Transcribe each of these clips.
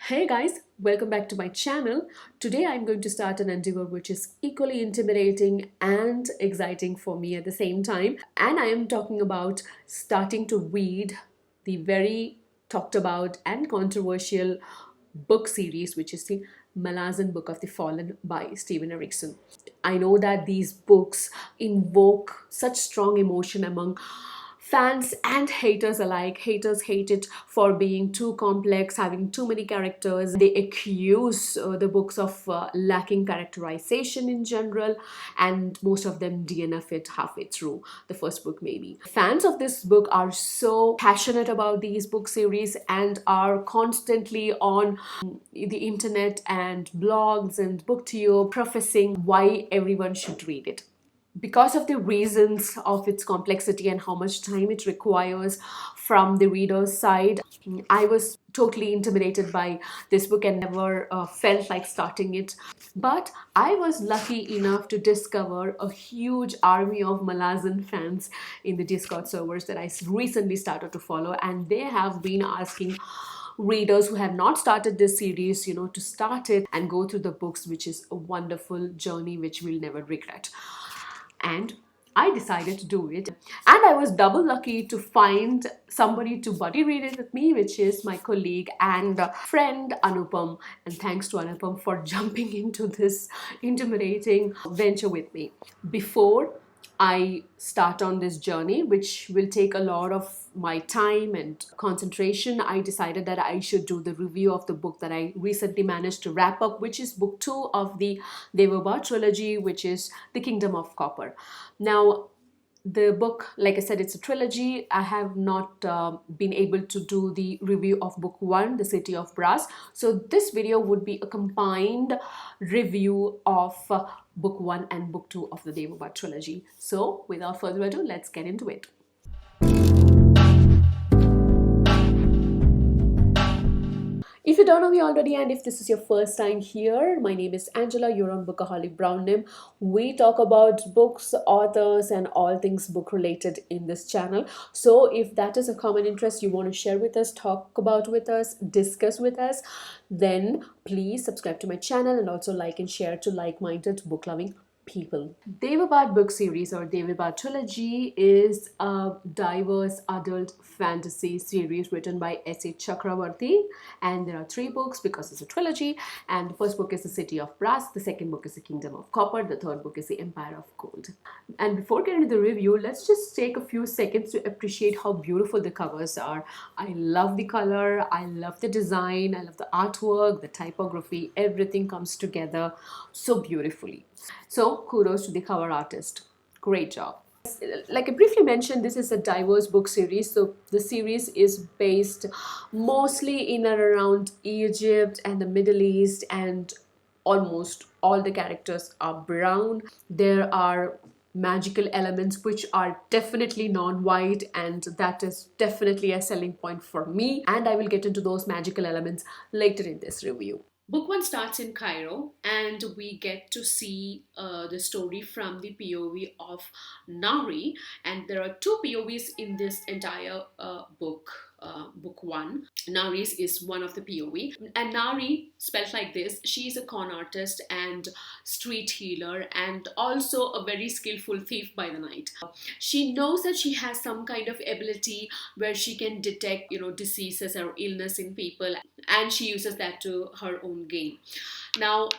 Hey guys, welcome back to my channel. Today I'm going to start an endeavor which is equally intimidating and exciting for me at the same time. And I am talking about starting to read the very talked about and controversial book series, which is the Malazan Book of the Fallen by Stephen Erickson. I know that these books invoke such strong emotion among fans and haters alike. Haters hate it for being too complex, having too many characters. They accuse the books of lacking characterization in general, and most of them DNF it halfway through the first book, maybe. Fans of this book are so passionate about these book series and are constantly on the internet and blogs and booktube professing why everyone should read it because of the reasons of its complexity and how much time it requires from the reader's side. I was totally intimidated by this book and never felt like starting it. But I was lucky enough to discover a huge army of Malazan fans in the Discord servers that I recently started to follow, and they have been asking readers who have not started this series, to start it and go through the books, which is a wonderful journey which we'll never regret. And I decided to do it. And I was double lucky to find somebody to buddy read it with me, which is my colleague and friend Anupam. And thanks to Anupam for jumping into this intimidating venture with me. Before I start on this journey, which will take a lot of my time and concentration, I decided that I should do the review of the book that I recently managed to wrap up, which is book 2 of the Daevabad trilogy, which is The Kingdom of Copper. Now, the book, like I said, it's a trilogy. I have not been able to do the review of book 1, The City of Brass. So this video would be a combined review of book 1 and book 2 of the Daevabad trilogy. So without further ado, let's get into it. If you don't know me already, and if this is your first time here, my name is Angela. You're on Bookaholic Brown Nim. We talk about books, authors, and all things book related in this channel. So if that is a common interest you want to share with us, talk about with us, discuss with us, then please subscribe to my channel and also like and share to like-minded book-loving people. Daevabad book series or Daevabad trilogy is a diverse adult fantasy series written by S.A. Chakravarti, and there are 3 books because it's a trilogy. And the first book is The City of Brass, the second book is The Kingdom of Copper, the third book is The Empire of Gold. And before getting into the review, let's just take a few seconds to appreciate how beautiful the covers are. I love the color, I love the design, I love the artwork, the typography, everything comes together so beautifully. So kudos to the cover artist. Great job. Like I briefly mentioned, this is a diverse book series. So the series is based mostly in and around Egypt and the Middle East, and almost all the characters are brown. There are magical elements which are definitely non-white, and that is definitely a selling point for me, and I will get into those magical elements later in this review. Book 1 starts in Cairo, and we get to see the story from the POV of Nari, and there are 2 POVs in this entire book. Book 1. Nari's is one of the POV, and Nari, spelled like this, she's a con artist and street healer and also a very skillful thief by the night. She knows that she has some kind of ability where she can detect, diseases or illness in people, and she uses that to her own gain. Now,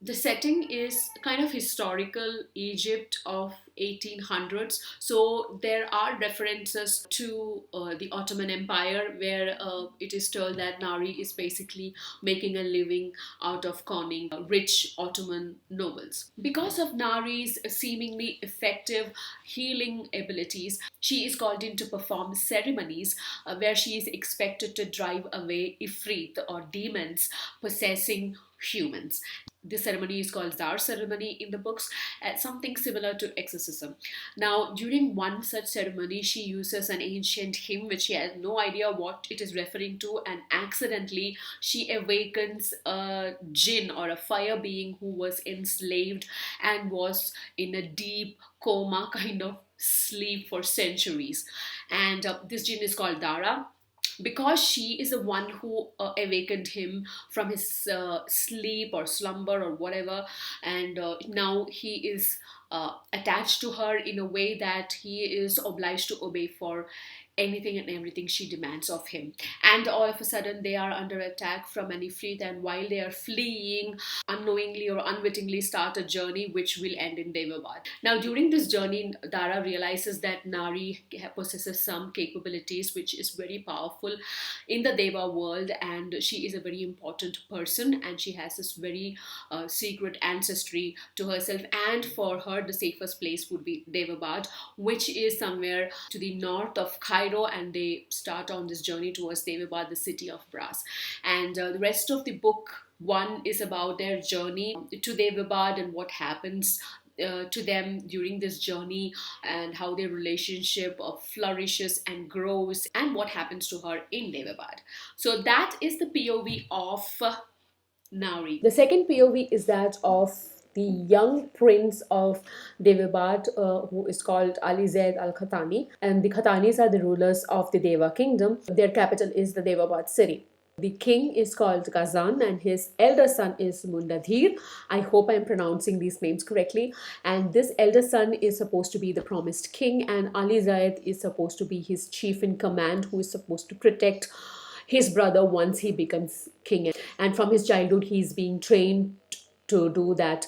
the setting is kind of historical Egypt of 1800s, so there are references to the Ottoman Empire, where it is told that Nari is basically making a living out of conning rich Ottoman nobles. Because of Nari's seemingly effective healing abilities, she is called in to perform ceremonies where she is expected to drive away ifrit or demons possessing humans. This ceremony is called Dar ceremony in the books, something similar to exorcism. Now, during one such ceremony, she uses an ancient hymn which she has no idea what it is referring to, and accidentally she awakens a jinn or a fire being who was enslaved and was in a deep coma kind of sleep for centuries. And this jinn is called Dara. because she is the one who awakened him from his sleep or slumber or whatever, and now he is attached to her in a way that he is obliged to obey for anything and everything she demands of him. And all of a sudden they are under attack from an ifrit, and while they are fleeing, unknowingly or unwittingly start a journey which will end in Daevabad. Now during this journey, Dara realizes that Nari possesses some capabilities which is very powerful in the Deva world, and she is a very important person, and she has this very secret ancestry to herself, and for her the safest place would be Daevabad, which is somewhere to the north of Cairo, and they start on this journey towards Daevabad, the city of brass. And the rest of the book one is about their journey to Daevabad and what happens to them during this journey, and how their relationship flourishes and grows, and what happens to her in Daevabad. So that is the POV of Nauri. The second POV is that of the young prince of Daevabad, who is called Ali Zaid al Khatani, and the Khatanis are the rulers of the Deva kingdom. Their capital is the Daevabad city. The king is called Ghazan, and his elder son is Mundadhir. I hope I'm pronouncing these names correctly. And this elder son is supposed to be the promised king, and Ali Zaid is supposed to be his chief in command, who is supposed to protect his brother once he becomes king. And from his childhood, he's being trained to do that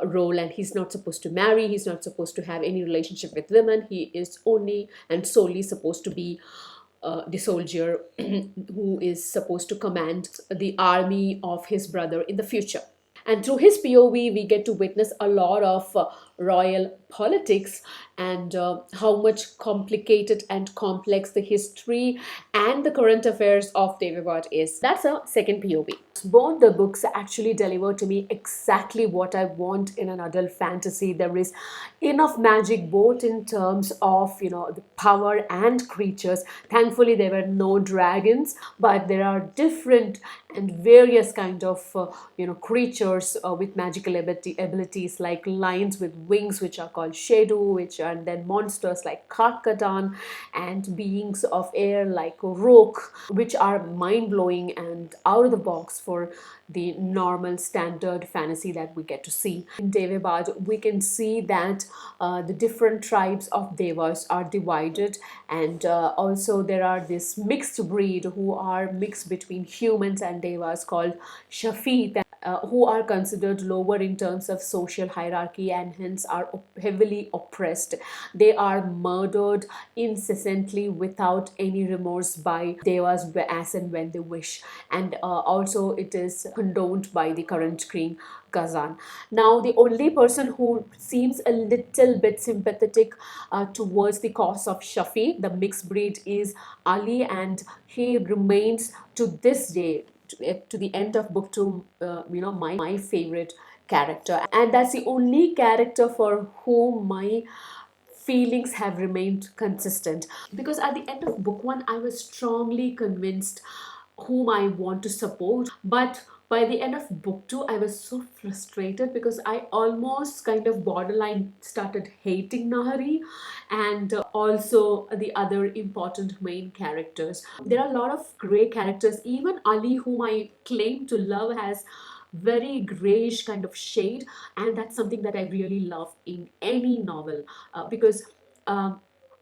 role, and he's not supposed to marry, he's not supposed to have any relationship with women. He is only and solely supposed to be the soldier who is supposed to command the army of his brother in the future. And through his POV, we get to witness a lot of royal politics, and how much complicated and complex the history and the current affairs of Daevabad is. That's a second POV. Both the books actually deliver to me exactly what I want in an adult fantasy. There is enough magic both in terms of the power and creatures. Thankfully there were no dragons, but there are different and various kind of creatures with magical abilities, like lions with wings which are called Shedu, and then monsters like Karkadan, and beings of air like Rook, which are mind-blowing and out of the box for the normal standard fantasy that we get to see. In Daevabad, we can see that the different tribes of Devas are divided, and also there are this mixed breed who are mixed between humans and Devas called Shafit, who are considered lower in terms of social hierarchy and hence are heavily oppressed. They are murdered incessantly without any remorse by Devas as and when they wish, and also it is condoned by the current king Ghazan. Now the only person who seems a little bit sympathetic towards the cause of Shafi, the mixed breed, is Ali, and he remains to this day, to the end of book 2, my favorite character, and that's the only character for whom my feelings have remained consistent, because at the end of book 1 I was strongly convinced whom I want to support, but by the end of book 2 I was so frustrated because I almost kind of borderline started hating Nahari and also the other important main characters. There are a lot of great characters. Even Ali, whom I claim to love, has very grayish kind of shade, and that's something that I really love in any novel, because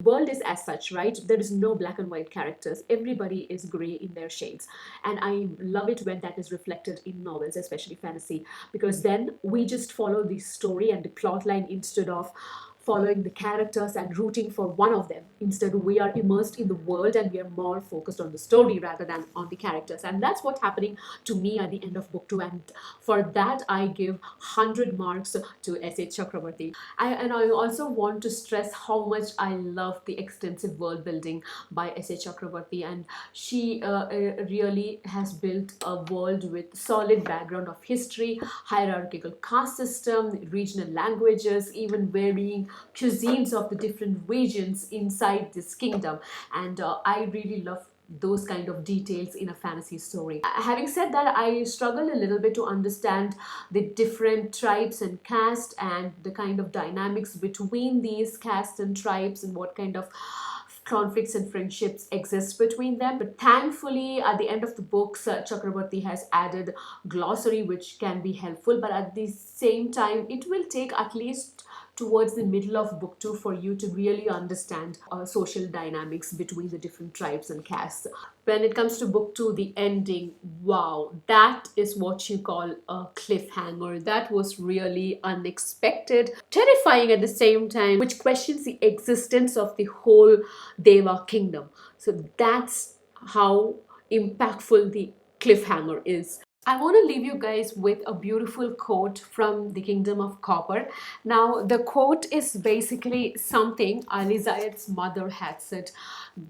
world is as such, right? There is no black and white characters. Everybody is gray in their shades, and I love it when that is reflected in novels, especially fantasy, because then we just follow the story and the plot line instead of following the characters and rooting for one of them. Instead, we are immersed in the world and we are more focused on the story rather than on the characters, and that's what's happening to me at the end of book 2, and for that I give 100 marks to S.H. Chakrabarti. And I also want to stress how much I love the extensive world building by S.H. Chakrabarti, and she really has built a world with solid background of history, hierarchical caste system, regional languages, even varying cuisines of the different regions inside this kingdom, and I really love those kind of details in a fantasy story. Having said that, I struggle a little bit to understand the different tribes and caste and the kind of dynamics between these castes and tribes, and what kind of conflicts and friendships exist between them. But thankfully, at the end of the books, Chakrabarti has added glossary which can be helpful, but at the same time, it will take at least towards the middle of book 2 for you to really understand social dynamics between the different tribes and castes. When it comes to book 2, the ending, wow, that is what you call a cliffhanger. That was really unexpected, terrifying at the same time, which questions the existence of the whole Deva kingdom. So that's how impactful the cliffhanger is. I want to leave you guys with a beautiful quote from the Kingdom of Copper. Now, the quote is basically something Ali Zayed's mother had said,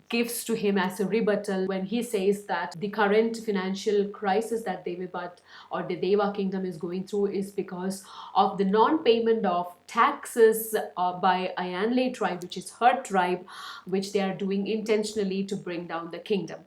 gives to him as a rebuttal when he says that the current financial crisis that Daevabad or the Deva kingdom is going through is because of the non-payment of taxes by Ayanle tribe, which is her tribe, which they are doing intentionally to bring down the kingdom.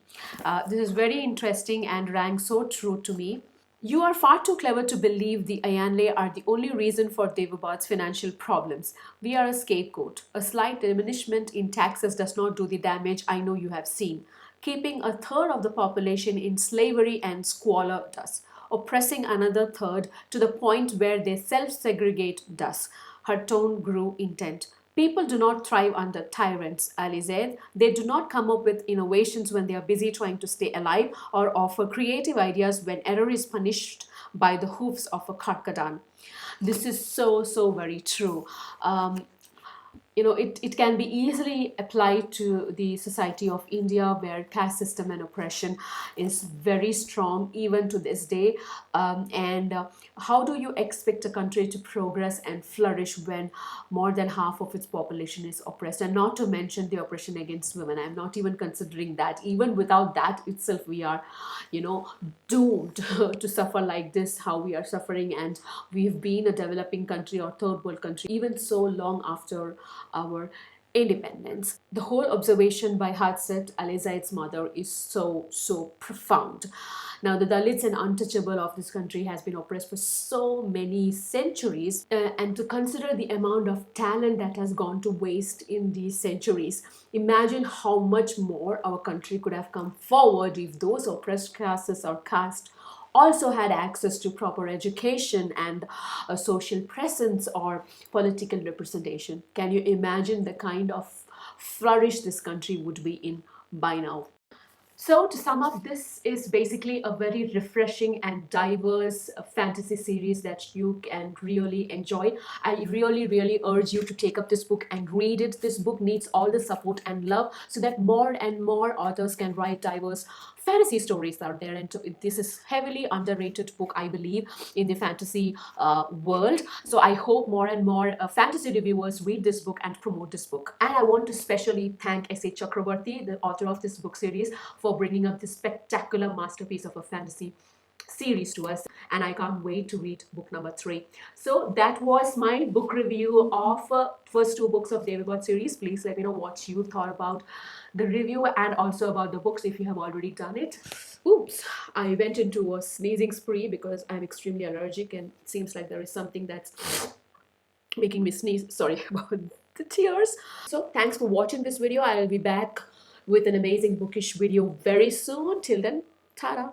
This is very interesting and rang so true to me. You are far too clever to believe the Ayanle are the only reason for Daevabad's financial problems. We are a scapegoat. A slight diminishment in taxes does not do the damage I know you have seen. Keeping a third of the population in slavery and squalor does. Oppressing another third to the point where they self-segregate does. Her tone grew intent. People do not thrive under tyrants, Ali said. They do not come up with innovations when they are busy trying to stay alive or offer creative ideas when error is punished by the hoofs of a karkadan. This is so very true. It can be easily applied to the society of India, where caste system and oppression is very strong even to this day. And how do you expect a country to progress and flourish when more than half of its population is oppressed? And not to mention the oppression against women. I'm not even considering that. Even without that itself, we are, doomed to suffer like this, how we are suffering. And we've been a developing country or third world country even so long after our independence. The whole observation by Hadset, Ali Zaid's mother, is so profound. Now, the Dalits and untouchable of this country has been oppressed for so many centuries, and to consider the amount of talent that has gone to waste in these centuries, imagine how much more our country could have come forward if those oppressed classes or caste also had access to proper education and a social presence or political representation. Can you imagine the kind of flourish this country would be in by now? So, to sum up, this is basically a very refreshing and diverse fantasy series that you can really enjoy. I really urge you to take up this book and read it. This book needs all the support and love so that more and more authors can write diverse fantasy stories out there. And this is heavily underrated book, I believe, in the fantasy world. So I hope more and more fantasy reviewers read this book and promote this book. And I want to specially thank S.A. Chakrabarti, the author of this book series, for bringing up this spectacular masterpiece of a fantasy series to us, and I can't wait to read book number 3. So that was my book review of first 2 books of Daevabad series. Please let me know what you thought about the review and also about the books if you have already done it. Oops, I went into a sneezing spree because I'm extremely allergic and it seems like there is something that's making me sneeze. Sorry about the tears. So thanks for watching this video. I'll be back with an amazing bookish video very soon. Till then, ta-da!